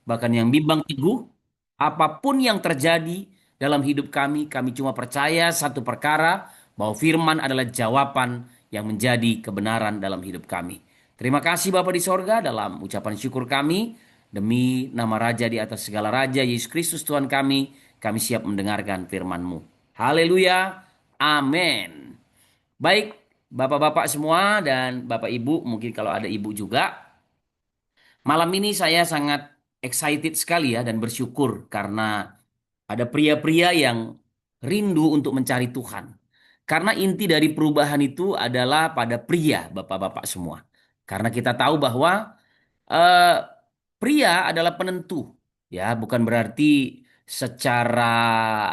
bahkan yang bimbang teguh, apapun yang terjadi dalam hidup kami cuma percaya satu perkara, bahwa firman adalah jawaban yang menjadi kebenaran dalam hidup kami. Terima kasih Bapa di sorga, dalam ucapan syukur kami, demi nama Raja di atas segala Raja, Yesus Kristus Tuhan kami siap mendengarkan firman-Mu. Haleluya, amin. Baik, Bapak-bapak semua dan Bapak Ibu, mungkin kalau ada Ibu juga, malam ini saya sangat excited sekali ya dan bersyukur karena ada pria-pria yang rindu untuk mencari Tuhan. Karena inti dari perubahan itu adalah pada pria, Bapak-bapak semua. Karena kita tahu bahwa eh, pria adalah penentu, ya, bukan berarti secara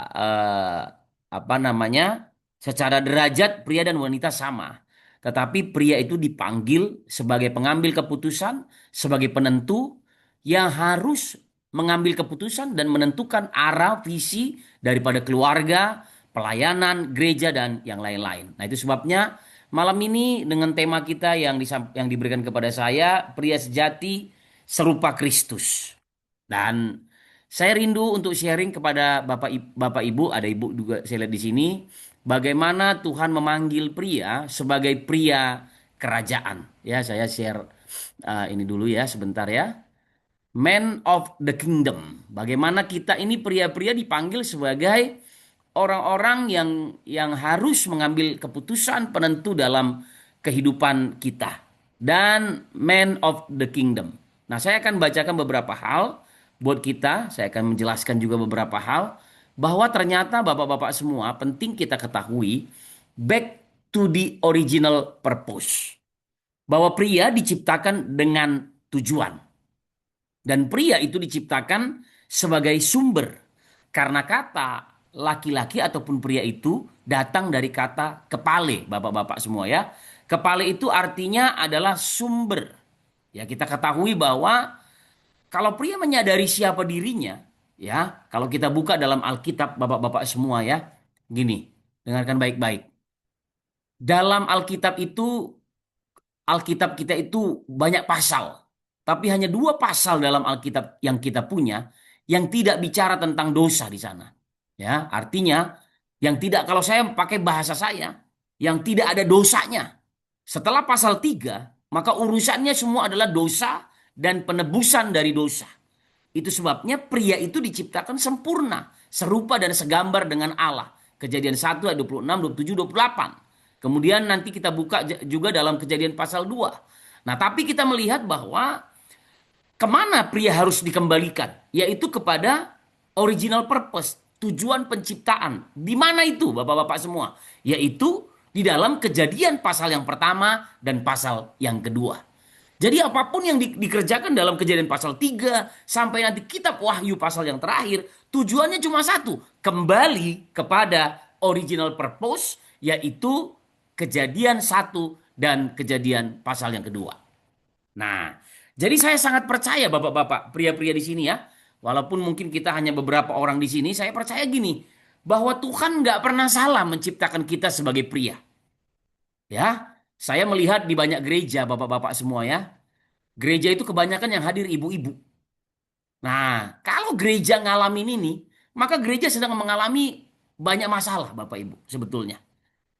eh, apa namanya, secara derajat pria dan wanita sama. Tetapi pria itu dipanggil sebagai pengambil keputusan, sebagai penentu yang harus mengambil keputusan dan menentukan arah visi daripada keluarga, pelayanan, gereja dan yang lain-lain. Nah, itu sebabnya malam ini dengan tema kita yang diberikan kepada saya, pria sejati serupa Kristus. Dan saya rindu untuk sharing kepada Bapak Ibu, ada Ibu juga saya lihat di sini, bagaimana Tuhan memanggil pria sebagai pria kerajaan. Ya, saya share ini dulu ya sebentar ya. Man of the Kingdom. Bagaimana kita ini pria-pria dipanggil sebagai orang-orang yang harus mengambil keputusan penentu dalam kehidupan kita dan Man of the Kingdom. Nah, saya akan bacakan beberapa hal buat kita, saya akan menjelaskan juga beberapa hal bahwa ternyata Bapak-bapak semua penting kita ketahui back to the original purpose. Bahwa pria diciptakan dengan tujuan. Dan pria itu diciptakan sebagai sumber. Karena kata laki-laki ataupun pria itu datang dari kata kepale, bapak-bapak semua ya. Kepale itu artinya adalah sumber. Ya, kita ketahui bahwa kalau pria menyadari siapa dirinya, ya, kalau kita buka dalam Alkitab bapak-bapak semua ya, gini, dengarkan baik-baik. Dalam Alkitab itu Alkitab kita itu banyak pasal, tapi hanya dua pasal dalam Alkitab yang kita punya yang tidak bicara tentang dosa di sana. Ya, artinya yang tidak, kalau saya pakai bahasa saya, yang tidak ada dosanya. Setelah pasal 3, maka urusannya semua adalah dosa dan penebusan dari dosa. Itu sebabnya pria itu diciptakan sempurna, serupa dan segambar dengan Allah. Kejadian 1 ayat 26, 27, 28. Kemudian nanti kita buka juga dalam Kejadian pasal 2. Nah, tapi kita melihat bahwa kemana pria harus dikembalikan? Yaitu kepada original purpose, tujuan penciptaan. Di mana itu Bapak-bapak semua? Yaitu di dalam Kejadian pasal yang pertama dan pasal yang kedua. Jadi apapun yang dikerjakan dalam Kejadian pasal 3 sampai nanti kitab Wahyu pasal yang terakhir, tujuannya cuma satu, kembali kepada original purpose, yaitu Kejadian 1 dan Kejadian pasal yang kedua. Nah, jadi saya sangat percaya bapak-bapak, pria-pria di sini ya, walaupun mungkin kita hanya beberapa orang di sini, saya percaya gini, bahwa Tuhan nggak pernah salah menciptakan kita sebagai pria. Ya, saya melihat di banyak gereja bapak-bapak semua ya, gereja itu kebanyakan yang hadir ibu-ibu. Nah, kalau gereja ngalamin ini, maka gereja sedang mengalami banyak masalah, Bapak Ibu, sebetulnya.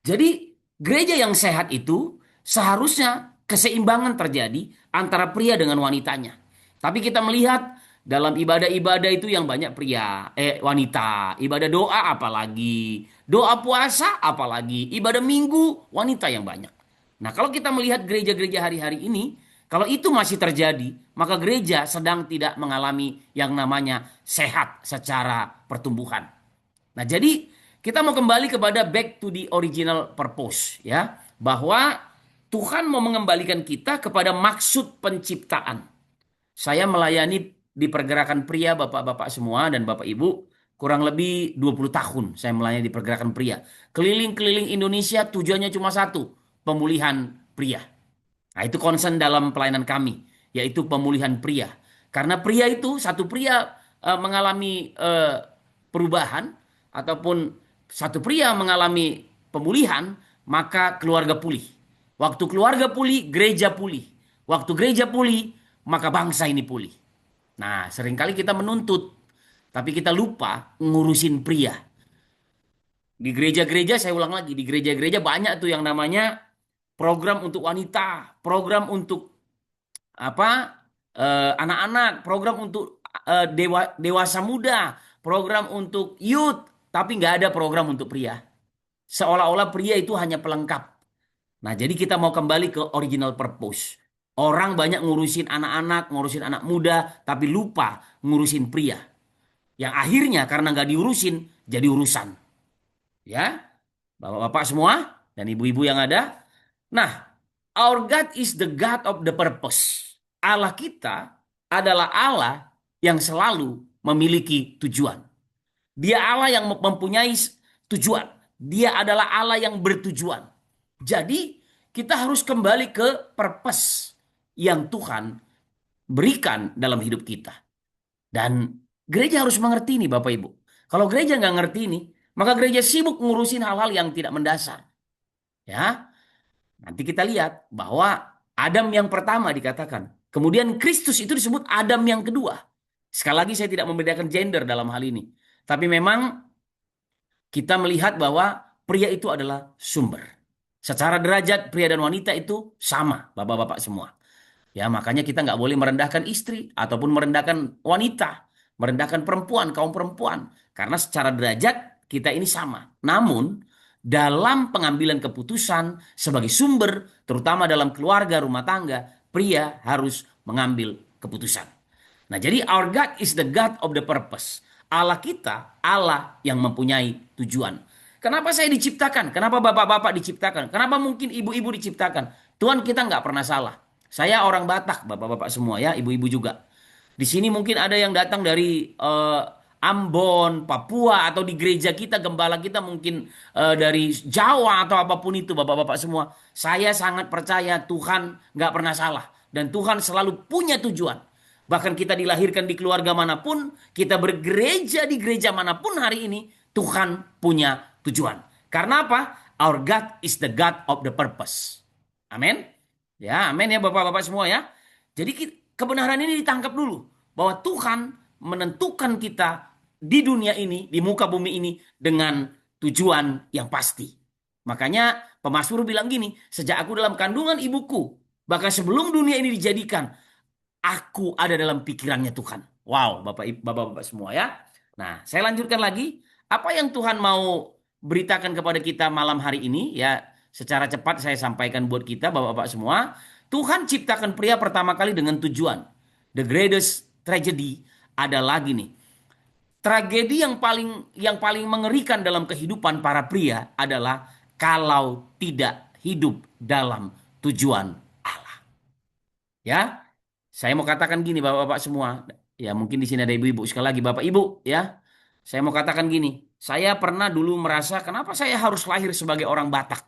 Jadi, gereja yang sehat itu seharusnya keseimbangan terjadi antara pria dengan wanitanya. Tapi kita melihat dalam ibadah-ibadah itu yang banyak pria, wanita, ibadah doa apalagi, doa puasa apalagi, ibadah minggu wanita yang banyak. Nah, kalau kita melihat gereja-gereja hari-hari ini, kalau itu masih terjadi, maka gereja sedang tidak mengalami yang namanya sehat secara pertumbuhan. Nah, jadi kita mau kembali kepada back to the original purpose ya, bahwa Tuhan mau mengembalikan kita kepada maksud penciptaan. Saya melayani di pergerakan pria Bapak-bapak semua dan Bapak Ibu kurang lebih 20 tahun saya melayani di pergerakan pria. Keliling-keliling Indonesia tujuannya cuma satu, pemulihan pria. Nah, itu concern dalam pelayanan kami, yaitu pemulihan pria. Karena pria itu, satu pria mengalami perubahan, ataupun satu pria mengalami pemulihan, maka keluarga pulih. Waktu keluarga pulih, gereja pulih. Waktu gereja pulih, maka bangsa ini pulih. Nah, seringkali kita menuntut, tapi kita lupa ngurusin pria. Di gereja-gereja, saya ulang lagi, di gereja-gereja banyak tuh yang namanya program untuk wanita, program untuk apa anak-anak, program untuk dewasa muda, program untuk youth, tapi nggak ada program untuk pria. Seolah-olah pria itu hanya pelengkap. Nah, jadi kita mau kembali ke original purpose. Orang banyak ngurusin anak-anak, ngurusin anak muda, tapi lupa ngurusin pria. Yang akhirnya karena nggak diurusin, jadi urusan. Ya, bapak-bapak semua dan ibu-ibu yang ada. Nah, our God is the God of the purpose. Allah kita adalah Allah yang selalu memiliki tujuan. Dia Allah yang mempunyai tujuan. Dia adalah Allah yang bertujuan. Jadi, kita harus kembali ke purpose yang Tuhan berikan dalam hidup kita. Dan gereja harus mengerti ini, Bapak Ibu. Kalau gereja nggak ngerti ini, maka gereja sibuk ngurusin hal-hal yang tidak mendasar. Ya, nanti kita lihat bahwa Adam yang pertama dikatakan. Kemudian Kristus itu disebut Adam yang kedua. Sekali lagi saya tidak membedakan gender dalam hal ini. Tapi memang kita melihat bahwa pria itu adalah sumber. Secara derajat pria dan wanita itu sama, bapak-bapak semua. Ya, makanya kita nggak boleh merendahkan istri ataupun merendahkan wanita, merendahkan perempuan, kaum perempuan. Karena secara derajat kita ini sama. Namun, dalam pengambilan keputusan sebagai sumber, terutama dalam keluarga, rumah tangga, pria harus mengambil keputusan. Nah, jadi our God is the God of the purpose. Allah kita, Allah yang mempunyai tujuan. Kenapa saya diciptakan? Kenapa bapak-bapak diciptakan? Kenapa mungkin ibu-ibu diciptakan? Tuhan kita nggak pernah salah. Saya orang Batak, bapak-bapak semua ya, ibu-ibu juga. Di sini mungkin ada yang datang dari Ambon, Papua, atau di gereja kita, gembala kita mungkin dari Jawa atau apapun itu, bapak-bapak semua. Saya sangat percaya Tuhan nggak pernah salah. Dan Tuhan selalu punya tujuan. Bahkan kita dilahirkan di keluarga manapun, kita bergereja di gereja manapun hari ini, Tuhan punya tujuan. Karena apa? Our God is the God of the purpose. Amin. Ya, amin ya bapak-bapak semua ya. Jadi kebenaran ini ditangkap dulu. Bahwa Tuhan menentukan kita di dunia ini, di muka bumi ini dengan tujuan yang pasti. Makanya pemazmur bilang gini, sejak aku dalam kandungan ibuku, bahkan sebelum dunia ini dijadikan, aku ada dalam pikirannya Tuhan. Wow, bapak-bapak semua ya. Nah, saya lanjutkan lagi. Apa yang Tuhan mau beritakan kepada kita malam hari ini? Ya, secara cepat saya sampaikan buat kita, bapak-bapak semua. Tuhan ciptakan pria pertama kali dengan tujuan. The greatest tragedy adalah gini. Tragedi yang paling mengerikan dalam kehidupan para pria adalah kalau tidak hidup dalam tujuan Allah. Ya, saya mau katakan gini Bapak-bapak semua. Ya, mungkin di sini ada ibu-ibu. Sekali lagi Bapak Ibu, ya. Saya mau katakan gini. Saya pernah dulu merasa kenapa saya harus lahir sebagai orang Batak.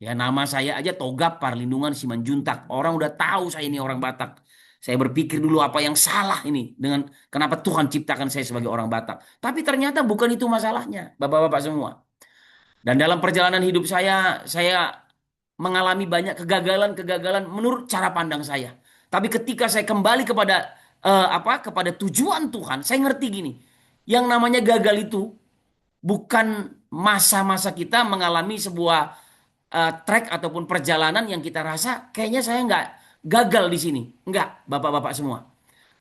Ya, nama saya aja Togap Parlindungan Simanjuntak. Orang udah tahu saya ini orang Batak. Saya berpikir dulu apa yang salah ini dengan kenapa Tuhan ciptakan saya sebagai orang Batak. Tapi ternyata bukan itu masalahnya, Bapak-bapak semua. Dan dalam perjalanan hidup saya mengalami banyak kegagalan-kegagalan menurut cara pandang saya. Tapi ketika saya kembali kepada tujuan Tuhan, saya ngerti gini. Yang namanya gagal itu bukan masa-masa kita mengalami sebuah track ataupun perjalanan yang kita rasa kayaknya saya nggak gagal di sini. Enggak, bapak-bapak semua.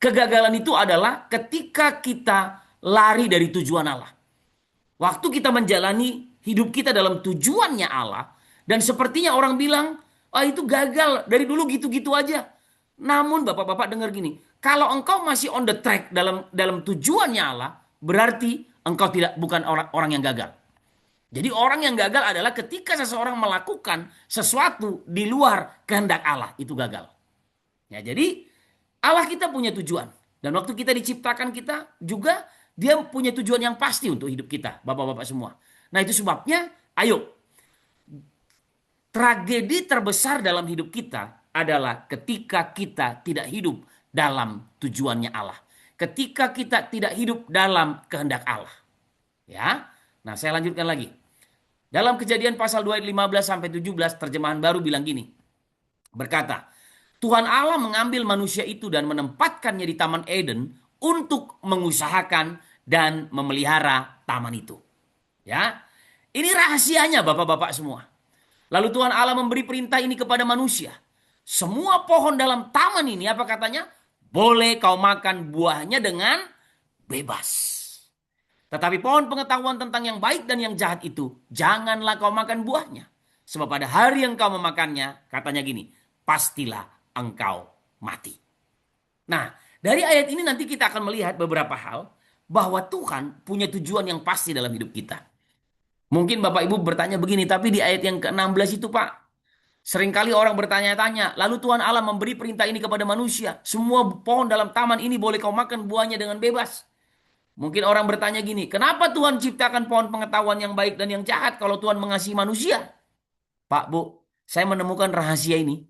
Kegagalan itu adalah ketika kita lari dari tujuan Allah. Waktu kita menjalani hidup kita dalam tujuannya Allah, dan sepertinya orang bilang, ah itu gagal, dari dulu gitu-gitu aja. Namun bapak-bapak dengar gini, kalau engkau masih on the track dalam tujuannya Allah, berarti engkau bukan orang yang gagal. Jadi orang yang gagal adalah ketika seseorang melakukan sesuatu di luar kehendak Allah, itu gagal. Ya, jadi Allah kita punya tujuan. Dan waktu kita diciptakan kita juga dia punya tujuan yang pasti untuk hidup kita, bapak-bapak semua. Nah itu sebabnya, ayo, tragedi terbesar dalam hidup kita adalah ketika kita tidak hidup dalam tujuannya Allah. Ketika kita tidak hidup dalam kehendak Allah. Ya, nah saya lanjutkan lagi. Dalam Kejadian pasal 2 ayat 15 sampai 17 terjemahan baru bilang gini. Berkata, Tuhan Allah mengambil manusia itu dan menempatkannya di Taman Eden untuk mengusahakan dan memelihara taman itu. Ya, ini rahasianya Bapak-bapak semua. Lalu Tuhan Allah memberi perintah ini kepada manusia. Semua pohon dalam taman ini, apa katanya? Boleh kau makan buahnya dengan bebas. Tetapi pohon pengetahuan tentang yang baik dan yang jahat itu, janganlah kau makan buahnya. Sebab pada hari yang kau memakannya, katanya gini, pastilah engkau mati. Nah, dari ayat ini nanti kita akan melihat beberapa hal bahwa Tuhan punya tujuan yang pasti dalam hidup kita. Mungkin Bapak Ibu bertanya begini, tapi di ayat yang ke-16 itu Pak, seringkali orang bertanya-tanya, lalu Tuhan Allah memberi perintah ini kepada manusia. Semua pohon dalam taman ini boleh kau makan buahnya dengan bebas. Mungkin orang bertanya gini, kenapa Tuhan ciptakan pohon pengetahuan yang baik dan yang jahat kalau Tuhan mengasihi manusia? Pak, Bu, saya menemukan rahasia ini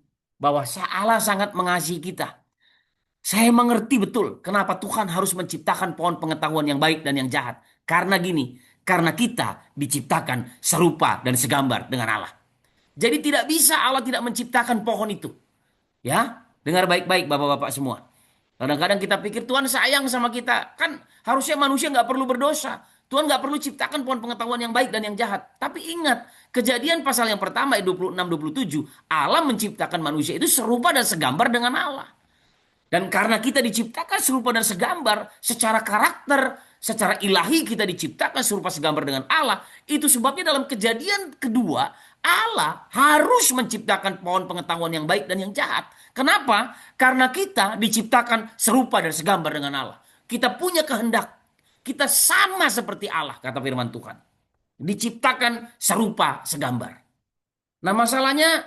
bahwa Allah sangat mengasihi kita. Saya mengerti betul kenapa Tuhan harus menciptakan pohon pengetahuan yang baik dan yang jahat. Karena gini, karena kita diciptakan serupa dan segambar dengan Allah. Jadi tidak bisa Allah tidak menciptakan pohon itu. Ya, dengar baik-baik Bapak-bapak semua. Kadang-kadang kita pikir Tuhan sayang sama kita. Kan harusnya manusia nggak perlu berdosa. Tuhan nggak perlu ciptakan pohon pengetahuan yang baik dan yang jahat. Tapi ingat, Kejadian pasal yang pertama ayat 26-27, Allah menciptakan manusia itu serupa dan segambar dengan Allah. Dan karena kita diciptakan serupa dan segambar, secara karakter, secara ilahi kita diciptakan serupa segambar dengan Allah. Itu sebabnya dalam Kejadian kedua, Allah harus menciptakan pohon pengetahuan yang baik dan yang jahat. Kenapa? Karena kita diciptakan serupa dan segambar dengan Allah. Kita punya kehendak. Kita sama seperti Allah, kata firman Tuhan. Diciptakan serupa segambar. Nah, masalahnya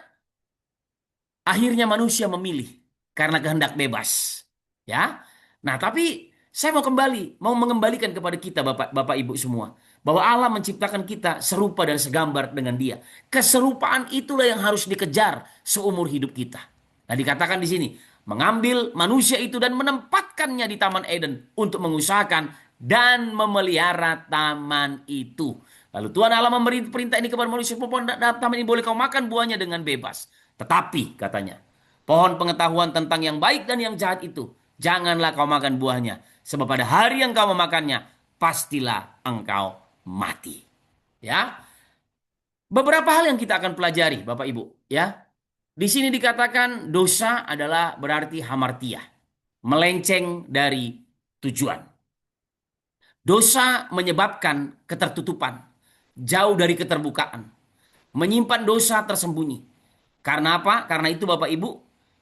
akhirnya manusia memilih karena kehendak bebas. Ya. Nah, tapi saya mau mengembalikan kepada kita Bapak Ibu semua bahwa Allah menciptakan kita serupa dan segambar dengan Dia. Keserupaan itulah yang harus dikejar seumur hidup kita. Nah, dikatakan di sini, mengambil manusia itu dan menempatkannya di Taman Eden untuk mengusahakan dan memelihara taman itu. Lalu Tuhan Allah memberi perintah ini kepada manusia, pohon taman ini boleh kau makan buahnya dengan bebas. Tetapi katanya, pohon pengetahuan tentang yang baik dan yang jahat itu, janganlah kau makan buahnya. Sebab pada hari yang kau memakannya, pastilah engkau mati. Ya, beberapa hal yang kita akan pelajari, Bapak Ibu. Ya, di sini dikatakan dosa adalah berarti hamartia, melenceng dari tujuan. Dosa menyebabkan ketertutupan, jauh dari keterbukaan, menyimpan dosa tersembunyi. Karena apa? Karena itu Bapak Ibu,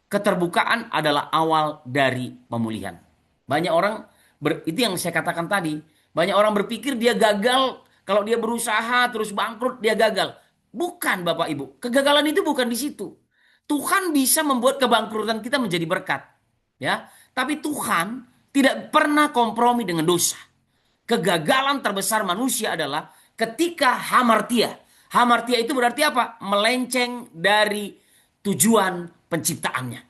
keterbukaan adalah awal dari pemulihan. Banyak orang, itu yang saya katakan tadi, banyak orang berpikir dia gagal, kalau dia berusaha terus bangkrut, dia gagal. Bukan Bapak Ibu, kegagalan itu bukan di situ. Tuhan bisa membuat kebangkrutan kita menjadi berkat. Ya, tapi Tuhan tidak pernah kompromi dengan dosa. Kegagalan terbesar manusia adalah ketika hamartia. Hamartia itu berarti apa? Melenceng dari tujuan penciptaannya.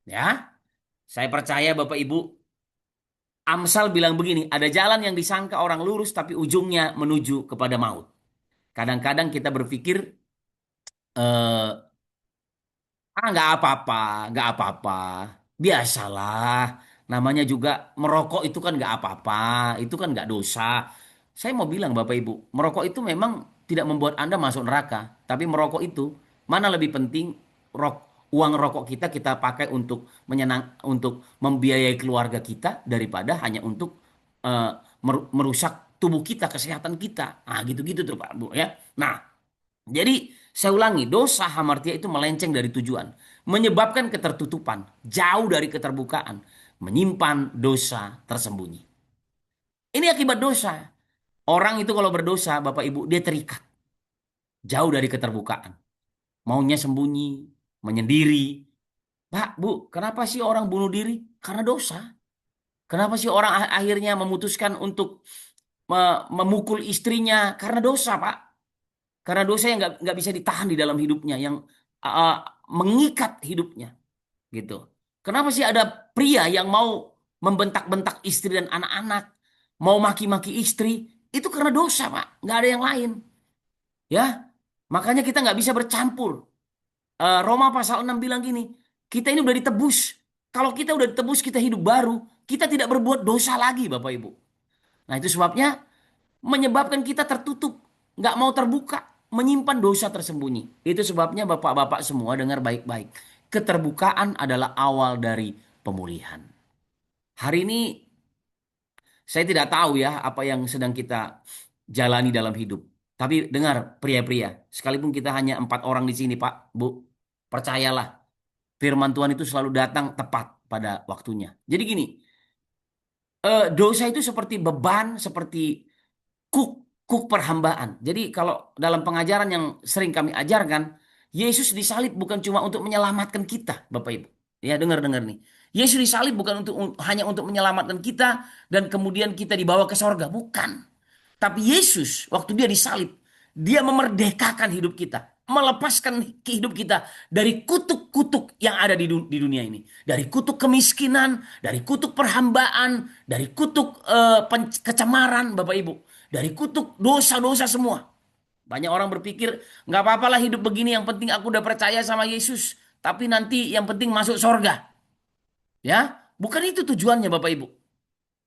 Ya, saya percaya Bapak Ibu, Amsal bilang begini, ada jalan yang disangka orang lurus tapi ujungnya menuju kepada maut. Kadang-kadang kita berpikir, nggak apa-apa, nggak apa-apa, biasalah. Namanya juga merokok itu kan nggak apa-apa, itu kan nggak dosa. Saya mau bilang Bapak Ibu, merokok itu memang tidak membuat Anda masuk neraka, tapi merokok itu mana lebih penting uang rokok kita kita pakai untuk untuk membiayai keluarga kita daripada hanya untuk eh, merusak tubuh kita, kesehatan kita. Ah gitu-gitu tuh Pak Bu ya. Nah, jadi saya ulangi, dosa hamartia itu melenceng dari tujuan, menyebabkan ketertutupan, jauh dari keterbukaan, menyimpan dosa tersembunyi. Ini akibat dosa. Orang itu kalau berdosa, Bapak Ibu, dia terikat, jauh dari keterbukaan. Maunya sembunyi, menyendiri. Pak, Bu, kenapa sih orang bunuh diri? Karena dosa. Kenapa sih orang akhirnya memutuskan untuk memukul istrinya? Karena dosa, Pak. Karena dosa yang nggak bisa ditahan di dalam hidupnya, yang uh, mengikat hidupnya, gitu. Kenapa sih ada pria yang mau membentak-bentak istri dan anak-anak, mau maki-maki istri? Itu karena dosa, Pak. Nggak ada yang lain, ya. Makanya kita nggak bisa bercampur. Roma pasal 6 bilang gini, Kita ini udah ditebus. Kalau kita udah ditebus, kita hidup baru. Kita tidak berbuat dosa lagi, Bapak Ibu. Nah, itu sebabnya menyebabkan kita tertutup, nggak mau terbuka, menyimpan dosa tersembunyi. Itu sebabnya Bapak-bapak semua dengar baik-baik. Keterbukaan adalah awal dari pemulihan. Hari ini saya tidak tahu ya apa yang sedang kita jalani dalam hidup. Tapi dengar pria-pria, sekalipun kita hanya 4 orang di sini, Pak, Bu, percayalah, firman Tuhan itu selalu datang tepat pada waktunya. Jadi gini, dosa itu seperti beban, seperti kuk kuk perhambaan. Jadi kalau dalam pengajaran yang sering kami ajarkan, Yesus disalib bukan cuma untuk menyelamatkan kita, Bapak Ibu. Ya, dengar-dengar nih. Yesus disalib bukan hanya untuk menyelamatkan kita dan kemudian kita dibawa ke sorga, bukan. Tapi Yesus waktu dia disalib, dia memerdekakan hidup kita, melepaskan hidup kita dari kutuk-kutuk yang ada di dunia ini, dari kutuk kemiskinan, dari kutuk perhambaan, dari kutuk kecemaran, Bapak Ibu, dari kutuk dosa-dosa semua. Banyak orang berpikir nggak apa-apalah hidup begini, yang penting aku udah percaya sama Yesus, tapi nanti yang penting masuk sorga, ya. Bukan itu tujuannya, Bapak Ibu.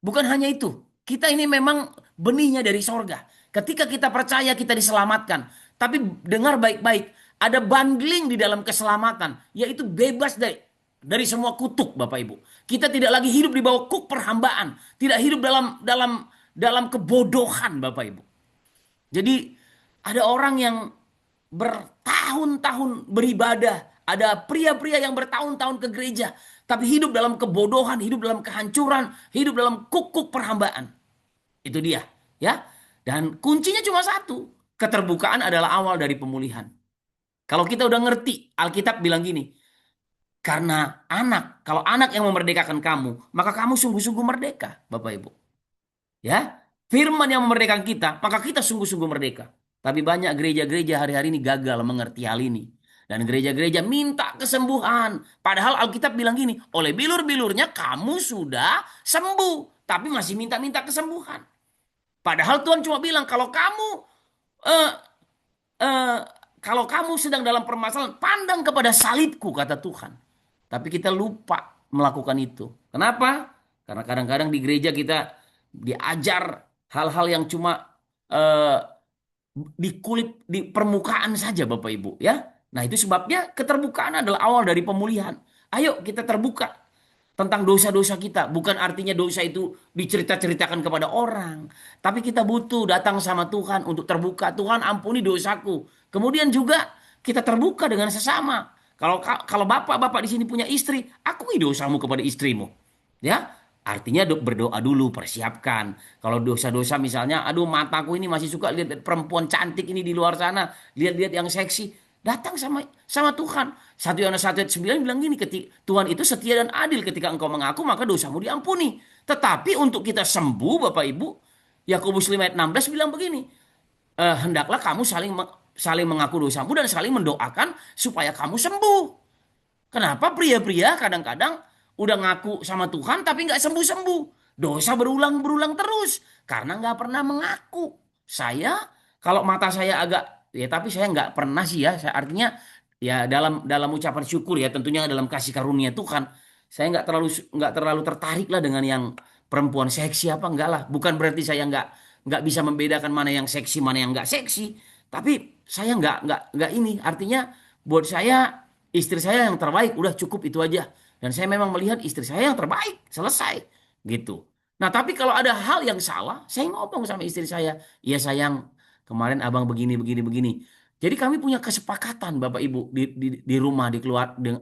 Bukan hanya itu. Kita ini memang benihnya dari sorga. Ketika kita percaya kita diselamatkan. Tapi dengar baik-baik. Ada bundling di dalam keselamatan. Yaitu bebas dari semua kutuk, Bapak Ibu. Kita tidak lagi hidup di bawah kuk perhambaan. Tidak hidup dalam kebodohan, Bapak Ibu. Jadi ada orang yang bertahun-tahun beribadah. Ada pria-pria yang bertahun-tahun ke gereja. Tapi hidup dalam kebodohan, hidup dalam kehancuran, hidup dalam kuk-kuk perhambaan. Itu dia. Ya. Dan kuncinya cuma satu. Keterbukaan adalah awal dari pemulihan. Kalau kita udah ngerti, Alkitab bilang gini. Karena kalau anak yang memerdekakan kamu, maka kamu sungguh-sungguh merdeka, Bapak Ibu. Ya, firman yang memerdekakan kita, maka kita sungguh-sungguh merdeka. Tapi banyak gereja-gereja hari-hari ini gagal mengerti hal ini. Dan gereja-gereja minta kesembuhan. Padahal Alkitab bilang gini, oleh bilur-bilurnya kamu sudah sembuh. Tapi masih minta-minta kesembuhan. Padahal Tuhan cuma bilang, eh, eh, kalau kamu sedang dalam permasalahan, pandang kepada salibku, kata Tuhan. Tapi kita lupa melakukan itu. Kenapa? Karena kadang-kadang di gereja kita diajar hal-hal yang cuma eh, di kulit, di permukaan saja, Bapak Ibu, ya. Nah, itu sebabnya keterbukaan adalah awal dari pemulihan. Ayo kita terbuka tentang dosa-dosa kita. Bukan artinya dosa itu dicerita-ceritakan kepada orang. Tapi kita butuh datang sama Tuhan untuk terbuka. Tuhan, ampuni dosaku. Kemudian juga kita terbuka dengan sesama. Kalau bapak-bapak di sini punya istri, akui dosamu kepada istrimu. Ya, artinya berdoa dulu, persiapkan. Kalau dosa-dosa misalnya, aduh mataku ini masih suka lihat perempuan cantik ini di luar sana, lihat-lihat yang seksi. Datang sama sama Tuhan. 1 Yohanes 1 ayat 9 bilang gini, Tuhan itu setia dan adil, ketika engkau mengaku maka dosamu diampuni. Tetapi untuk kita sembuh, Bapak Ibu, Yakobus 5 ayat 16 bilang begini, hendaklah kamu saling mengaku dosamu dan saling mendoakan supaya kamu sembuh. Kenapa pria-pria kadang-kadang udah ngaku sama Tuhan tapi nggak sembuh-sembuh? Dosa berulang-berulang terus karena nggak pernah mengaku. Saya kalau mata saya agak ya, tapi saya nggak pernah sih ya. Artinya ya dalam dalam ucapan syukur ya, tentunya dalam kasih karunia Tuhan. Saya nggak terlalu tertarik lah dengan yang perempuan seksi apa enggak lah. Bukan berarti saya nggak bisa membedakan mana yang seksi mana yang nggak seksi. Tapi saya nggak ini. Artinya buat saya istri saya yang terbaik, udah cukup itu aja. Dan saya memang melihat istri saya yang terbaik, selesai gitu. Nah, tapi kalau ada hal yang salah, saya ngomong sama istri saya, iya sayang, kemarin abang begini begini begini. Jadi kami punya kesepakatan Bapak Ibu di rumah,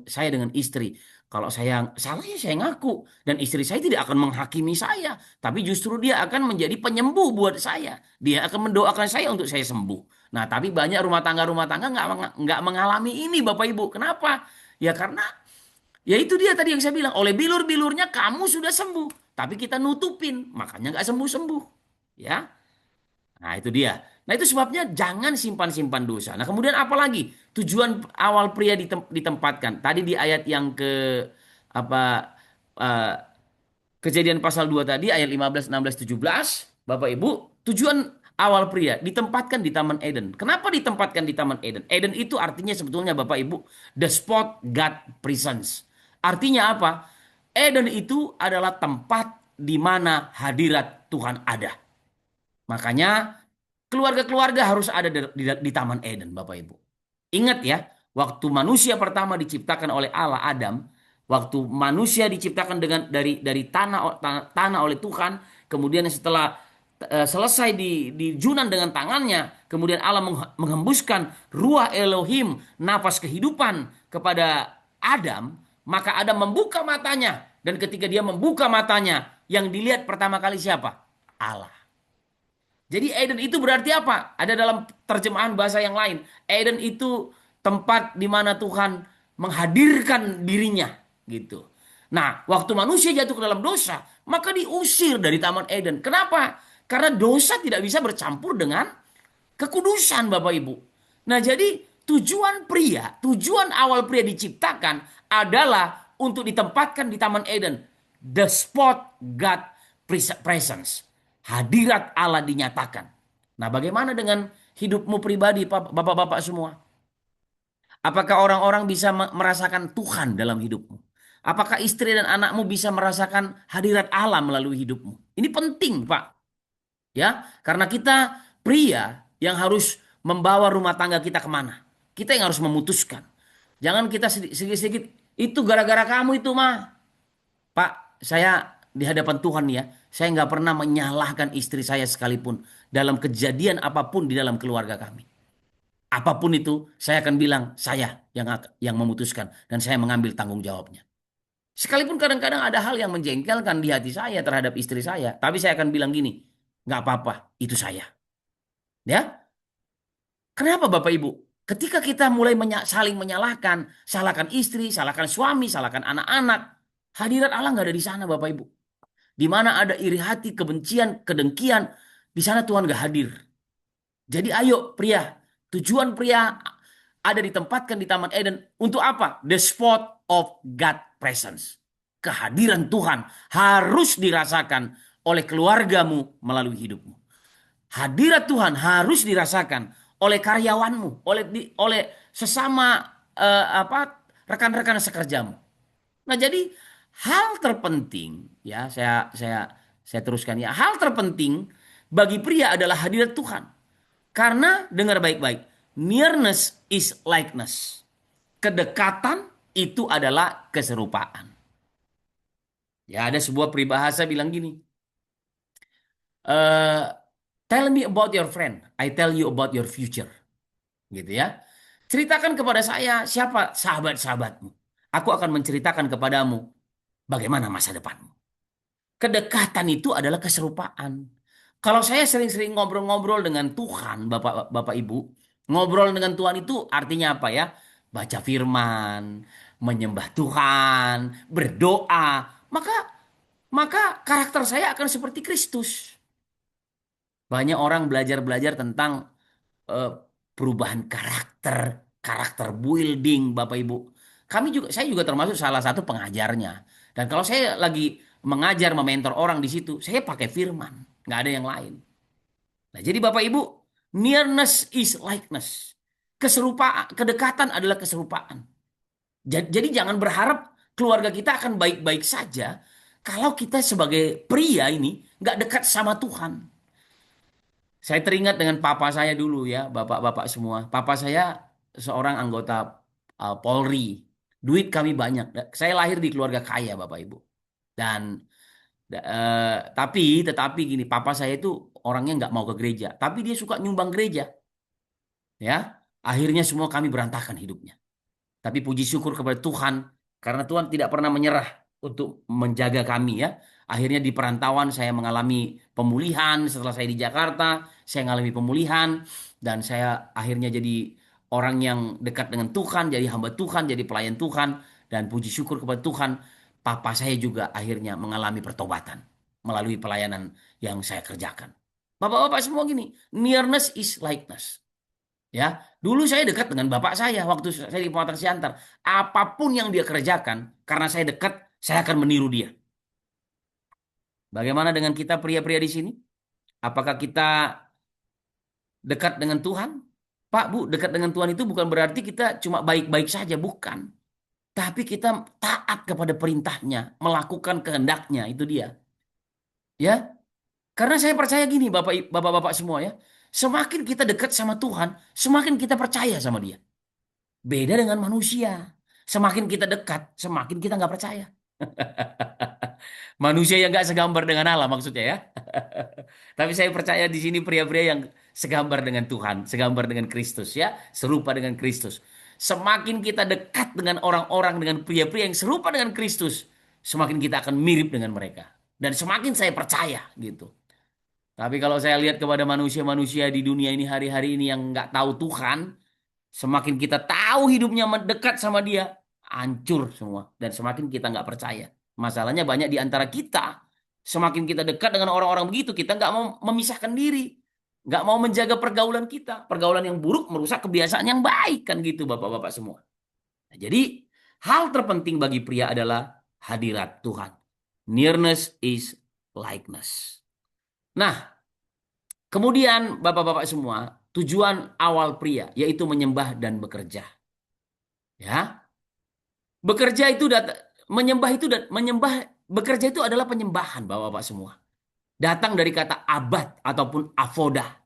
saya dengan istri. Kalau saya salah ya saya ngaku, dan istri saya tidak akan menghakimi saya, tapi justru dia akan menjadi penyembuh buat saya. Dia akan mendoakan saya untuk saya sembuh. Nah, tapi banyak rumah tangga nggak mengalami ini, Bapak Ibu. Kenapa? Ya karena ya itu dia tadi yang saya bilang. Oleh bilur-bilurnya kamu sudah sembuh, tapi kita nutupin, makanya nggak sembuh-sembuh. Ya, nah itu dia. Nah itu sebabnya jangan simpan-simpan dosa. Nah kemudian apa lagi? Tujuan awal pria ditempatkan. Tadi di ayat yang ke apa eh, Kejadian pasal 2 tadi ayat 15, 16, 17, Bapak Ibu, tujuan awal pria ditempatkan di Taman Eden. Kenapa ditempatkan di Taman Eden? Eden itu artinya sebetulnya Bapak Ibu, the spot God presence. Artinya apa? Eden itu adalah tempat di mana hadirat Tuhan ada. Makanya keluarga-keluarga harus ada di Taman Eden, Bapak Ibu. Ingat ya, waktu manusia pertama diciptakan oleh Allah, Adam, waktu manusia diciptakan dari tanah oleh Tuhan, kemudian setelah selesai dijunan dengan tangannya, kemudian Allah menghembuskan ruah Elohim, nafas kehidupan kepada Adam, maka Adam membuka matanya, dan ketika dia membuka matanya, yang dilihat pertama kali siapa? Allah. Jadi Eden itu berarti apa? Ada dalam terjemahan bahasa yang lain. Eden itu tempat di mana Tuhan menghadirkan dirinya, gitu. Nah, waktu manusia jatuh ke dalam dosa, maka diusir dari Taman Eden. Kenapa? Karena dosa tidak bisa bercampur dengan kekudusan, Bapak Ibu. Nah, jadi tujuan awal pria diciptakan adalah untuk ditempatkan di Taman Eden. The spot God presence. Hadirat Allah dinyatakan. Nah, bagaimana dengan hidupmu pribadi, Bapak-bapak semua? Apakah orang-orang bisa merasakan Tuhan dalam hidupmu? Apakah istri dan anakmu bisa merasakan hadirat Allah melalui hidupmu? Ini penting, Pak. Ya, karena kita pria yang harus membawa rumah tangga kita kemana. Kita yang harus memutuskan. Jangan kita sedikit-sedikit, itu gara-gara kamu itu mah. Pak, saya di hadapan Tuhan ya, saya nggak pernah menyalahkan istri saya sekalipun dalam kejadian apapun di dalam keluarga kami. Apapun itu, saya akan bilang saya yang memutuskan dan saya mengambil tanggung jawabnya. Sekalipun kadang-kadang ada hal yang menjengkelkan di hati saya terhadap istri saya, tapi saya akan bilang gini, nggak apa-apa, itu saya. Ya, kenapa Bapak Ibu? Ketika kita mulai saling menyalahkan, salahkan istri, salahkan suami, salahkan anak-anak, hadirat Allah nggak ada di sana Bapak Ibu. Di mana ada iri hati, kebencian, kedengkian, di sana Tuhan nggak hadir. Jadi ayo pria, tujuan pria ada ditempatkan di Taman Eden untuk apa? The spot of God presence. Kehadiran Tuhan harus dirasakan oleh keluargamu melalui hidupmu. Hadirat Tuhan harus dirasakan oleh karyawanmu, oleh sesama rekan-rekan sekerjamu. Nah, jadi hal terpenting ya saya teruskan ya. Hal terpenting bagi pria adalah hadirat Tuhan. Karena dengar baik-baik, nearness is likeness. Kedekatan itu adalah keserupaan. Ya, ada sebuah peribahasa bilang gini, eh tell me about your friend, I tell you about your future. Gitu ya. Ceritakan kepada saya siapa sahabat-sahabatmu. Aku akan menceritakan kepadamu bagaimana masa depanmu. Kedekatan itu adalah keserupaan. Kalau saya sering-sering ngobrol-ngobrol dengan Tuhan, Bapak Ibu, ngobrol dengan Tuhan itu artinya apa ya? Baca firman, menyembah Tuhan, berdoa, maka maka karakter saya akan seperti Kristus. Banyak orang belajar-belajar tentang eh, perubahan karakter, karakter building, Bapak Ibu. Saya juga termasuk salah satu pengajarnya. Dan kalau saya lagi mengajar, mementor orang di situ, saya pakai firman, nggak ada yang lain. Nah, jadi Bapak Ibu, nearness is likeness. Keserupaan, kedekatan adalah keserupaan. Jadi jangan berharap keluarga kita akan baik-baik saja kalau kita sebagai pria ini nggak dekat sama Tuhan. Saya teringat dengan papa saya dulu ya, bapak-bapak semua. Papa saya seorang anggota Polri. Duit kami banyak. Saya lahir di keluarga kaya, Bapak Ibu. Dan tetapi gini, papa saya itu orangnya nggak mau ke gereja, tapi dia suka nyumbang gereja. Ya, akhirnya semua kami berantakan hidupnya. Tapi puji syukur kepada Tuhan karena Tuhan tidak pernah menyerah untuk menjaga kami ya. Akhirnya di perantauan saya mengalami pemulihan setelah saya di Jakarta, saya mengalami pemulihan dan saya akhirnya jadi orang yang dekat dengan Tuhan, jadi hamba Tuhan, jadi pelayan Tuhan dan puji syukur kepada Tuhan, papa saya juga akhirnya mengalami pertobatan melalui pelayanan yang saya kerjakan. Bapak-bapak semua gini, nearness is likeness. Ya, dulu saya dekat dengan bapak saya waktu saya di Pematang Siantar. Apapun yang dia kerjakan, karena saya dekat, saya akan meniru dia. Bagaimana dengan kita pria-pria di sini? Apakah kita dekat dengan Tuhan? Pak, Bu, dekat dengan Tuhan itu bukan berarti kita cuma baik-baik saja, bukan. Tapi kita taat kepada perintahnya, melakukan kehendaknya, itu dia. Ya, karena saya percaya gini, bapak-bapak semua ya. Semakin kita dekat sama Tuhan, semakin kita percaya sama Dia. Beda dengan manusia. Semakin kita dekat, semakin kita nggak percaya. Manusia yang nggak segambar dengan Allah maksudnya ya. Tapi saya percaya di sini pria-pria yang segambar dengan Tuhan, segambar dengan Kristus ya, serupa dengan Kristus. Semakin kita dekat dengan orang-orang, dengan pria-pria yang serupa dengan Kristus, semakin kita akan mirip dengan mereka. Dan semakin saya percaya gitu. Tapi kalau saya lihat kepada manusia-manusia di dunia ini hari-hari ini yang nggak tahu Tuhan, semakin kita tahu hidupnya mendekat sama dia, hancur semua. Dan semakin kita nggak percaya. Masalahnya banyak di antara kita. Semakin kita dekat dengan orang-orang begitu, kita nggak mau memisahkan diri. Nggak mau menjaga pergaulan kita. Pergaulan yang buruk merusak kebiasaan yang baik. Kan gitu Bapak-Bapak semua. Nah, jadi hal terpenting bagi pria adalah hadirat Tuhan. Nearness is likeness. Nah, kemudian Bapak-Bapak semua, tujuan awal pria yaitu menyembah dan bekerja. Ya, bekerja itu menyembah itu menyembah bekerja itu adalah penyembahan Bapak-Bapak semua. Datang dari kata abad ataupun avodah,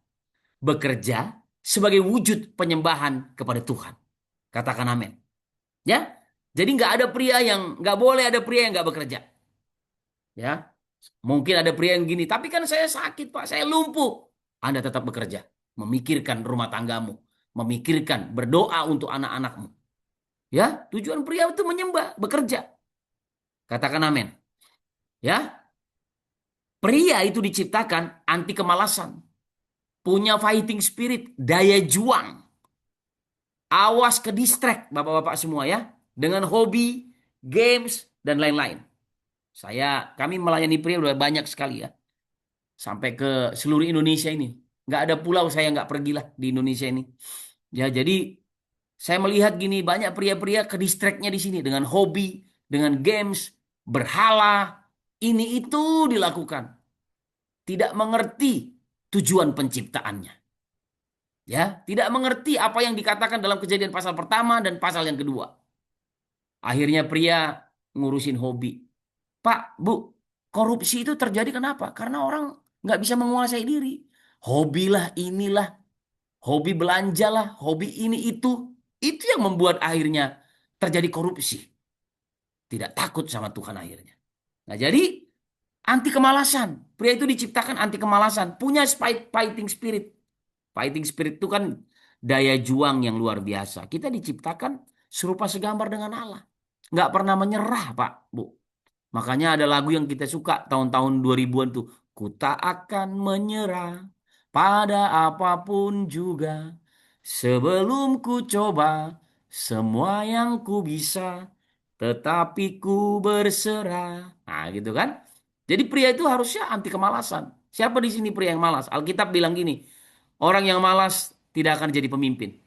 bekerja sebagai wujud penyembahan kepada Tuhan. Katakan amin. Ya, jadi nggak boleh ada pria yang nggak bekerja. Ya, mungkin ada pria yang gini, tapi kan saya sakit Pak, saya lumpuh. Anda tetap bekerja, memikirkan rumah tanggamu, memikirkan berdoa untuk anak-anakmu. Ya, tujuan pria itu menyembah, bekerja. Katakan amin. Ya, pria itu diciptakan anti kemalasan, punya fighting spirit, daya juang. Awas ke distract, bapak-bapak semua ya, dengan hobi, games, dan lain-lain. Kami melayani pria udah banyak sekali ya, sampai ke seluruh Indonesia ini. Nggak ada pulau saya nggak pergilah di Indonesia ini. Ya, jadi saya melihat gini, banyak pria-pria ke distractnya di sini dengan hobi, dengan games, berhala, ini itu dilakukan. Tidak mengerti tujuan penciptaannya. Ya, tidak mengerti apa yang dikatakan dalam Kejadian pasal pertama dan pasal yang kedua. Akhirnya pria ngurusin hobi. Pak, Bu, korupsi itu terjadi kenapa? Karena orang nggak bisa menguasai diri. Hobilah inilah, hobi belanjalah, hobi ini itu. Itu yang membuat akhirnya terjadi korupsi. Tidak takut sama Tuhan akhirnya. Nah, jadi anti kemalasan. Pria itu diciptakan anti kemalasan. Punya fighting spirit. Fighting spirit itu kan daya juang yang luar biasa. Kita diciptakan serupa segambar dengan Allah. Nggak pernah menyerah, Pak, Bu. Makanya ada lagu yang kita suka tahun-tahun 2000-an tuh. Ku tak akan menyerah pada apapun juga. Sebelum ku coba semua yang ku bisa. Tetapi ku berserah. Nah gitu kan. Jadi pria itu harusnya anti kemalasan. Siapa di sini pria yang malas? Alkitab bilang gini. Orang yang malas tidak akan jadi pemimpin.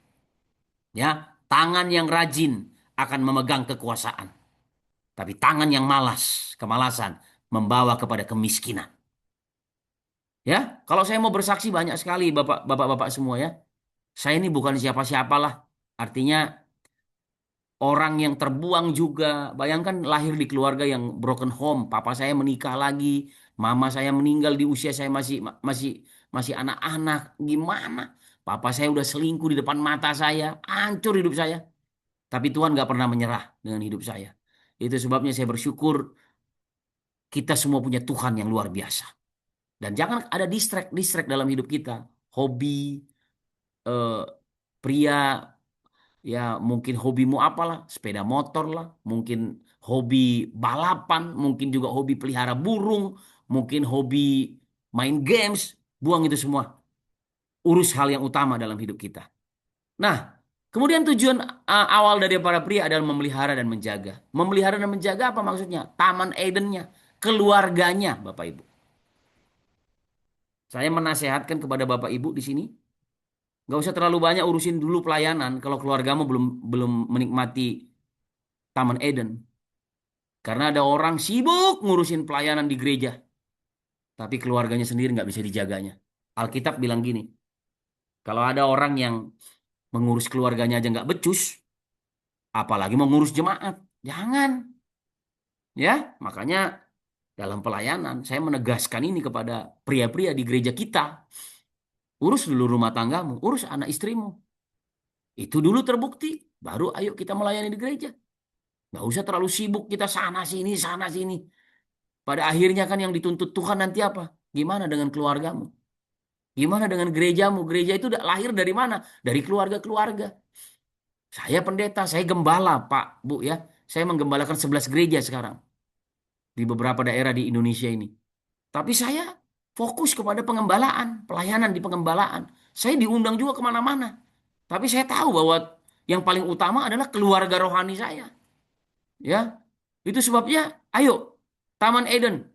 Ya, tangan yang rajin akan memegang kekuasaan. Tapi tangan yang malas, kemalasan, membawa kepada kemiskinan. Ya, kalau saya mau bersaksi banyak sekali bapak-bapak semua ya. Saya ini bukan siapa-siapalah. Artinya orang yang terbuang juga. Bayangkan lahir di keluarga yang broken home. Papa saya menikah lagi, mama saya meninggal di usia saya masih masih anak-anak. Gimana? Papa saya udah selingkuh di depan mata saya, hancur hidup saya. Tapi Tuhan nggak pernah menyerah dengan hidup saya. Itu sebabnya saya bersyukur kita semua punya Tuhan yang luar biasa. Dan jangan ada distract dalam hidup kita. Hobi, eh, pria, ya mungkin hobimu apalah, sepeda motor lah, mungkin hobi balapan, mungkin juga hobi pelihara burung, mungkin hobi main games, buang itu semua. Urus hal yang utama dalam hidup kita. Nah, kemudian tujuan awal dari para pria adalah memelihara dan menjaga. Memelihara dan menjaga apa maksudnya? Taman Edennya, keluarganya, Bapak Ibu. Saya menasehatkan kepada Bapak Ibu di sini, nggak usah terlalu banyak urusin dulu pelayanan kalau keluargamu belum belum menikmati Taman Eden. Karena ada orang sibuk ngurusin pelayanan di gereja, tapi keluarganya sendiri nggak bisa dijaganya. Alkitab bilang gini, kalau ada orang yang mengurus keluarganya aja nggak becus, apalagi mau ngurus jemaat. Jangan. Ya, makanya dalam pelayanan saya menegaskan ini kepada pria-pria di gereja kita. Urus dulu rumah tanggamu, urus anak istrimu. Itu dulu terbukti, baru ayo kita melayani di gereja. Nggak usah terlalu sibuk kita sana sini, sana sini. Pada akhirnya kan yang dituntut Tuhan nanti apa? Gimana dengan keluargamu? Gimana dengan gerejamu? Gereja itu lahir dari mana? Dari keluarga-keluarga. Saya pendeta, saya gembala, Pak, Bu ya. Saya menggembalakan 11 gereja sekarang di beberapa daerah di Indonesia ini. Tapi saya fokus kepada pengembalaan, pelayanan di pengembalaan. Saya diundang juga kemana-mana. Tapi saya tahu bahwa yang paling utama adalah keluarga rohani saya. Ya, itu sebabnya, ayo, Taman Eden,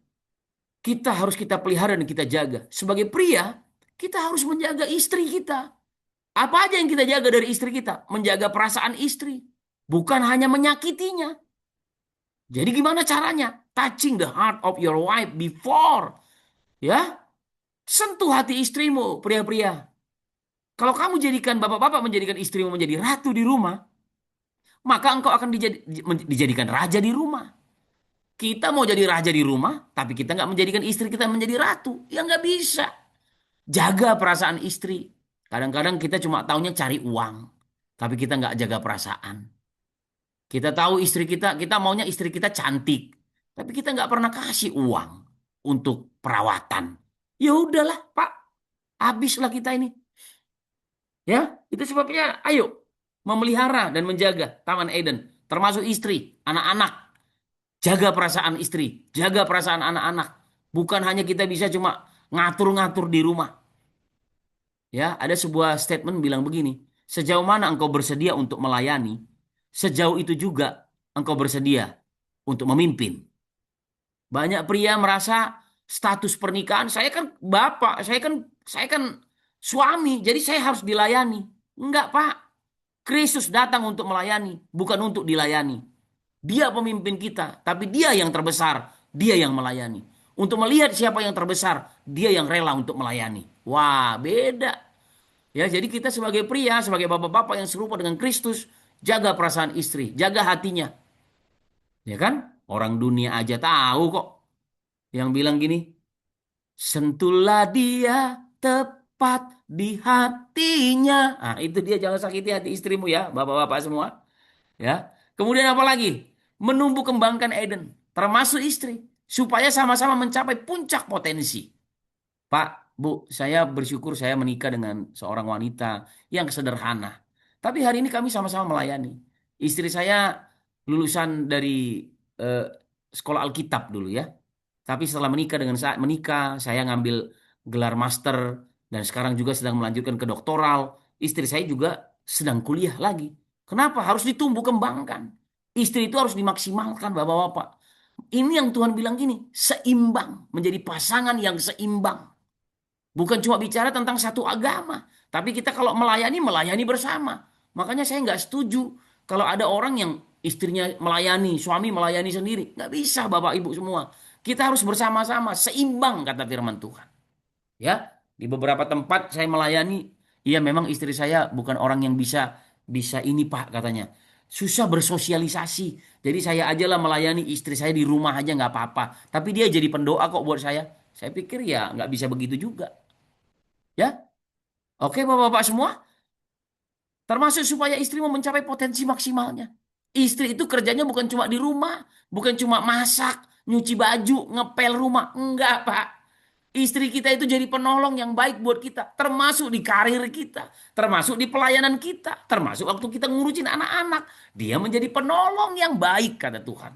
kita pelihara dan kita jaga. Sebagai pria, kita harus menjaga istri kita. Apa aja yang kita jaga dari istri kita? Menjaga perasaan istri. Bukan hanya menyakitinya. Jadi gimana caranya? Touching the heart of your wife before. Ya, sentuh hati istrimu, pria-pria. Kalau kamu jadikan bapak-bapak menjadikan istrimu menjadi ratu di rumah, maka engkau akan dijadikan raja di rumah. Kita mau jadi raja di rumah, tapi kita nggak menjadikan istri kita menjadi ratu. Ya nggak bisa. Jaga perasaan istri. Kadang-kadang kita cuma taunya cari uang, tapi kita nggak jaga perasaan. Kita tahu istri kita maunya istri kita cantik, tapi kita nggak pernah kasih uang untuk perawatan. Ya udahlah, Pak, habislah kita ini. Ya, itu sebabnya ayo memelihara dan menjaga Taman Eden, termasuk istri, anak-anak. Jaga perasaan istri, jaga perasaan anak-anak. Bukan hanya kita bisa cuma ngatur-ngatur di rumah. Ya, ada sebuah statement bilang begini, sejauh mana engkau bersedia untuk melayani, sejauh itu juga engkau bersedia untuk memimpin. Banyak pria merasa status pernikahan, saya kan bapak, saya kan suami, jadi saya harus dilayani. Enggak, Pak. Kristus datang untuk melayani, bukan untuk dilayani. Dia pemimpin kita, tapi dia yang terbesar, dia yang melayani. Untuk melihat siapa yang terbesar, dia yang rela untuk melayani. Wah, beda. Ya, jadi kita sebagai pria, sebagai bapak-bapak yang serupa dengan Kristus, jaga perasaan istri, jaga hatinya. Ya kan? Orang dunia aja tahu kok. Yang bilang gini, sentuhlah dia tepat di hatinya. Ah, itu dia, jangan sakiti hati istrimu ya, bapak-bapak semua. Ya. Kemudian apa lagi? Menumbuh kembangkan Eden, termasuk istri, supaya sama-sama mencapai puncak potensi. Pak, Bu, saya bersyukur saya menikah dengan seorang wanita yang sederhana. Tapi hari ini kami sama-sama melayani. Istri saya lulusan dari eh, sekolah Alkitab dulu ya. Tapi setelah menikah, saya ngambil gelar master dan sekarang juga sedang melanjutkan ke doktoral. Istri saya juga sedang kuliah lagi. Kenapa? Harus ditumbuh kembangkan. Istri itu harus dimaksimalkan, Bapak-bapak. Ini yang Tuhan bilang gini, seimbang, menjadi pasangan yang seimbang. Bukan cuma bicara tentang satu agama, tapi kita kalau melayani, melayani bersama. Makanya saya nggak setuju kalau ada orang yang istrinya melayani, suami melayani sendiri. Nggak bisa, Bapak Ibu semua. Kita harus bersama-sama, seimbang kata firman Tuhan. Ya, di beberapa tempat saya melayani, iya memang istri saya bukan orang yang bisa bisa ini Pak katanya. Susah bersosialisasi. Jadi saya ajalah melayani istri saya di rumah aja nggak apa-apa. Tapi dia jadi pendoa kok buat saya. Saya pikir ya nggak bisa begitu juga. Ya, oke Bapak-bapak semua, termasuk supaya istrimu mencapai potensi maksimalnya. Istri itu kerjanya bukan cuma di rumah, bukan cuma masak, nyuci baju, ngepel rumah. Enggak, Pak. Istri kita itu jadi penolong yang baik buat kita, termasuk di karir kita, termasuk di pelayanan kita, termasuk waktu kita ngurusin anak-anak. Dia menjadi penolong yang baik, kata Tuhan.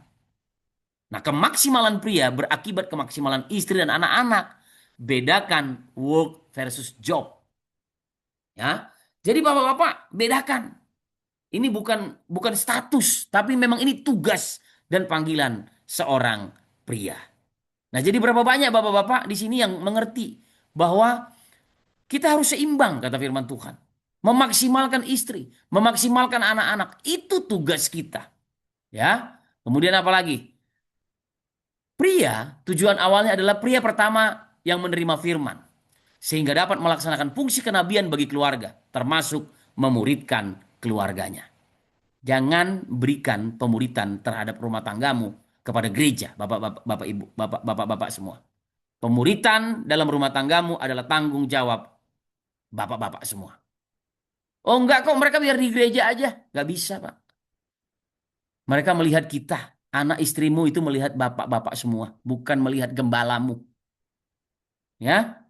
Nah, kemaksimalan pria berakibat kemaksimalan istri dan anak-anak. Bedakan work versus job. Ya, jadi bapak-bapak bedakan. Ini bukan bukan status, tapi memang ini tugas dan panggilan seorang pria. Nah, jadi berapa banyak bapak-bapak di sini yang mengerti bahwa kita harus seimbang, kata firman Tuhan. Memaksimalkan istri, memaksimalkan anak-anak, itu tugas kita. Ya. Kemudian apa lagi? Pria, tujuan awalnya adalah pria pertama yang menerima firman. Sehingga dapat melaksanakan fungsi kenabian bagi keluarga, termasuk memuridkan keluarganya. Jangan berikan pemuritan terhadap rumah tanggamu kepada gereja, bapak-bapak, bapak ibu, bapak-bapak semua. Pemuritan dalam rumah tanggamu adalah tanggung jawab bapak-bapak semua. Oh enggak kok, mereka biar di gereja aja. Nggak bisa, Pak. Mereka melihat kita, anak istrimu itu melihat bapak-bapak semua, bukan melihat gembalamu. Ya,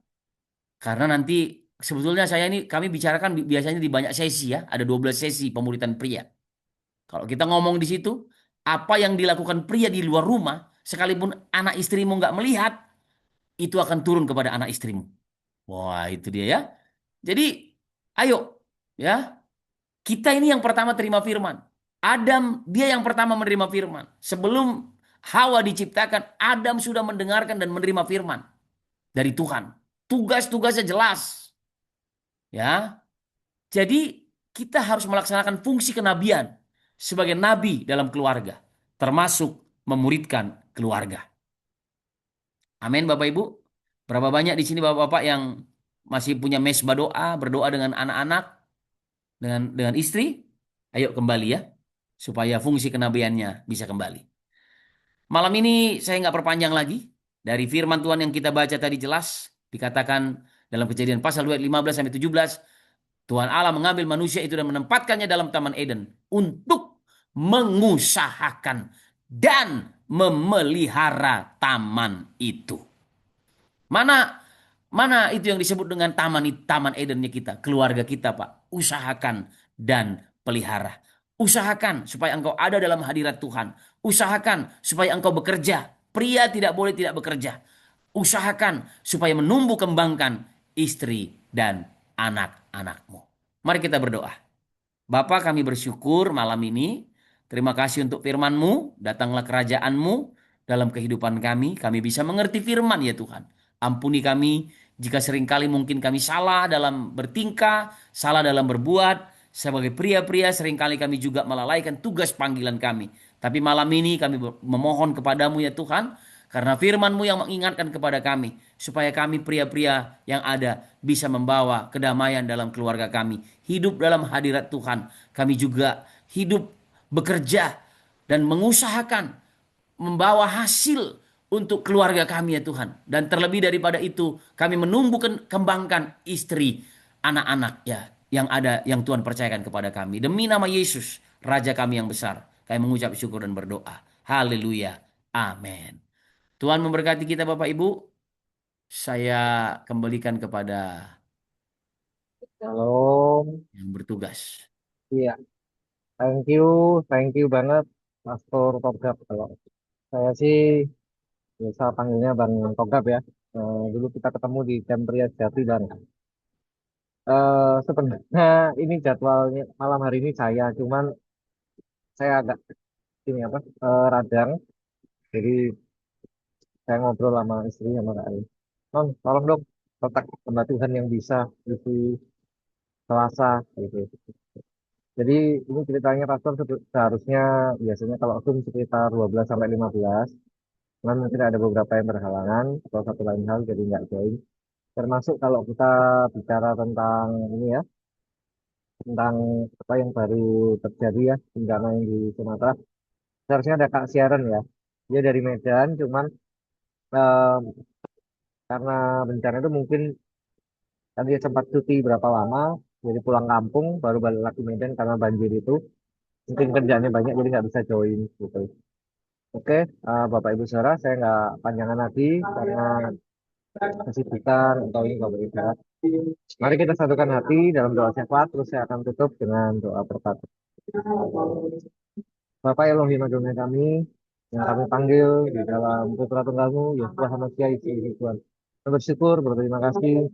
karena nanti sebetulnya kami bicarakan biasanya di banyak sesi ya, ada 12 sesi pemuritan pria. Kalau kita ngomong di situ, apa yang dilakukan pria di luar rumah, sekalipun anak istrimu nggak melihat, itu akan turun kepada anak istrimu. Wah, itu dia ya. Jadi, ayo ya, kita ini yang pertama terima firman. Adam, dia yang pertama menerima firman. Sebelum Hawa diciptakan, Adam sudah mendengarkan dan menerima firman dari Tuhan. Tugas-tugasnya jelas, ya. Jadi kita harus melaksanakan fungsi kenabian sebagai nabi dalam keluarga, termasuk memuridkan keluarga. Amin, Bapak Ibu. Berapa banyak di sini Bapak-bapak yang masih punya mesbah doa, berdoa dengan anak-anak, dengan istri? Ayo kembali ya, supaya fungsi kenabiannya bisa kembali. Malam ini saya nggak perpanjang lagi. Dari firman Tuhan yang kita baca tadi jelas dikatakan dalam Kejadian pasal 2 ayat 15 sampai 17, Tuhan Allah mengambil manusia itu dan menempatkannya dalam Taman Eden untuk mengusahakan dan memelihara taman itu. Mana mana itu yang disebut dengan taman Edennya kita, keluarga kita, Pak. Usahakan dan pelihara. Usahakan supaya engkau ada dalam hadirat Tuhan. Usahakan supaya engkau bekerja. Pria tidak boleh tidak bekerja. Usahakan supaya menumbuh kembangkan istri dan anak-anakmu. Mari kita berdoa. Bapa, kami bersyukur malam ini. Terima kasih untuk firman-Mu. Datanglah kerajaan-Mu dalam kehidupan kami. Kami bisa mengerti firman ya Tuhan. Ampuni kami jika seringkali mungkin kami salah dalam bertingkah, salah dalam berbuat. Sebagai pria-pria seringkali kami juga melalaikan tugas panggilan kami. Tapi malam ini kami memohon kepadamu ya Tuhan. Karena firman-Mu yang mengingatkan kepada kami. Supaya kami pria-pria yang ada bisa membawa kedamaian dalam keluarga kami. Hidup dalam hadirat Tuhan. Kami juga hidup bekerja dan mengusahakan membawa hasil untuk keluarga kami ya Tuhan. Dan terlebih daripada itu, kami menumbuhkan kembangkan istri, anak-anak ya yang ada yang Tuhan percayakan kepada kami. Demi nama Yesus, Raja kami yang besar, kami mengucap syukur dan berdoa. Haleluya. Amin. Tuhan memberkati kita Bapak Ibu. Saya kembalikan kepada Shalom. yang bertugas. Iya, thank you banget, Pastor Togap. Kalau saya sih biasa panggilnya Bang Togap ya. Dulu kita ketemu di Kempria Jati Bang. Sebenarnya ini jadwalnya malam hari ini cuman saya agak ini apa radang. Jadi saya ngobrol sama istri sama Kak Ali. Non, tolong dong kotak hamba Tuhan yang bisa isi Selasa gitu. Jadi ini ceritanya Pastor seharusnya biasanya kalau Zoom sekitar 12 sampai 15. Cuman mungkin ada beberapa yang berhalangan atau satu lain hal jadi nggak join. Termasuk kalau kita bicara tentang ini ya, tentang apa yang baru terjadi ya, bencana yang di Sumatera. Seharusnya ada Kak Sharon ya. Dia dari Medan, cuman eh, karena bencana itu mungkin kan dia sempat cuti berapa lama, jadi pulang kampung, baru balik lagi Medan karena banjir itu. Mungkin kerjaannya banyak jadi nggak bisa join gitu. Oke, Bapak Ibu Saudara, saya nggak panjangan lagi karena kesibukan atau ini Bapak Ibu. Mari kita satukan hati dalam doa syafaat, terus saya akan tutup dengan doa berkat. Bapak Elohim Adonai kami, yang kami panggil di dalam putra tunggalmu, Yesus Hamasia isi Tuhan. Kami bersyukur, berterima kasih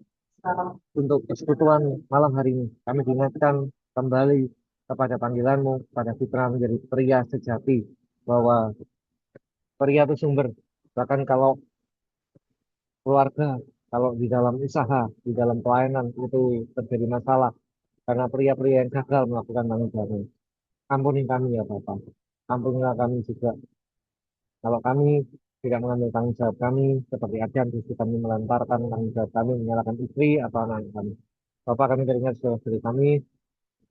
untuk persekutuan malam hari ini. Kami diingatkan kembali kepada panggilanmu, pada kita menjadi pria sejati, bahwa pria itu sumber. Bahkan kalau keluarga, kalau di dalam usaha, di dalam pelayanan itu terjadi masalah, karena pria-pria yang gagal melakukan tanggung jawabnya. Ampuni kami ya Bapak. Ampunilah kami juga. Kalau kami tidak mengambil tanggung jawab kami, seperti Adam, justru kami melantarkan tanggung jawab kami, menyalahkan istri atau anak kami. Bapak kami teringat saudara kami,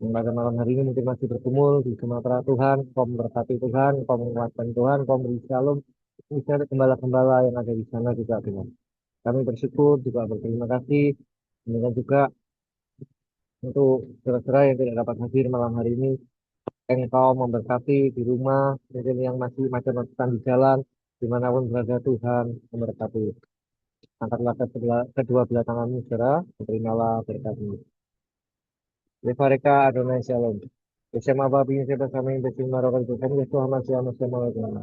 yang pada malam hari ini mungkin masih bergumul di Sumatera. Tuhan, kau memberkati Tuhan, kau menguatkan Tuhan, kau beri shalom. Misalnya gembala-gembala yang ada di sana juga Tuhan. Kami bersyukur juga berterima kasih. Demikian juga untuk saudara-saudara yang tidak dapat hadir malam hari ini. Engkau memberkati di rumah, mungkin yang masih macam-macam di jalan, dimanapun berada Tuhan memberkati. Angkatlah kedua belah tanganmu, saudara, terimalah berkatmu. Levareka Adonai Shalom. Bersama Babi yang saya bersama yang bersama Rokan Tuhan, Yesus Masih Sama Sama.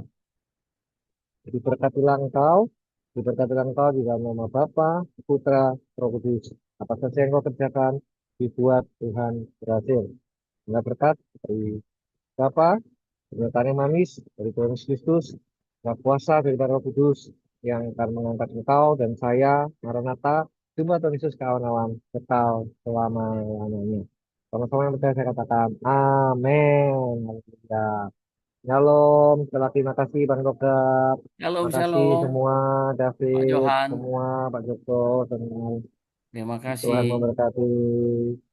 Diberkatilah engkau di dalam nama Bapa, Putra, Roh Kudus. Apa saja yang kau kerjakan, dibuat Tuhan berhasil. Enggak berkat dari Bapa, pernyataan yang manis dari Tuhan Yesus Kristus, dan kuasa dari Roh Kudus yang akan mengangkat engkau dan saya, Maranatha, jumlah Tuhan Yesus kawan-kawan, kekal selama-lamanya. Sama-sama yang percaya saya katakan, Amin. Haleluya. Shalom, terima kasih Bang Dokter. Shalom, Terima kasih shalom, semua, Pak David, Johan. semua, Pak Joko, semua. Terima Tuhan kasih. memberkati.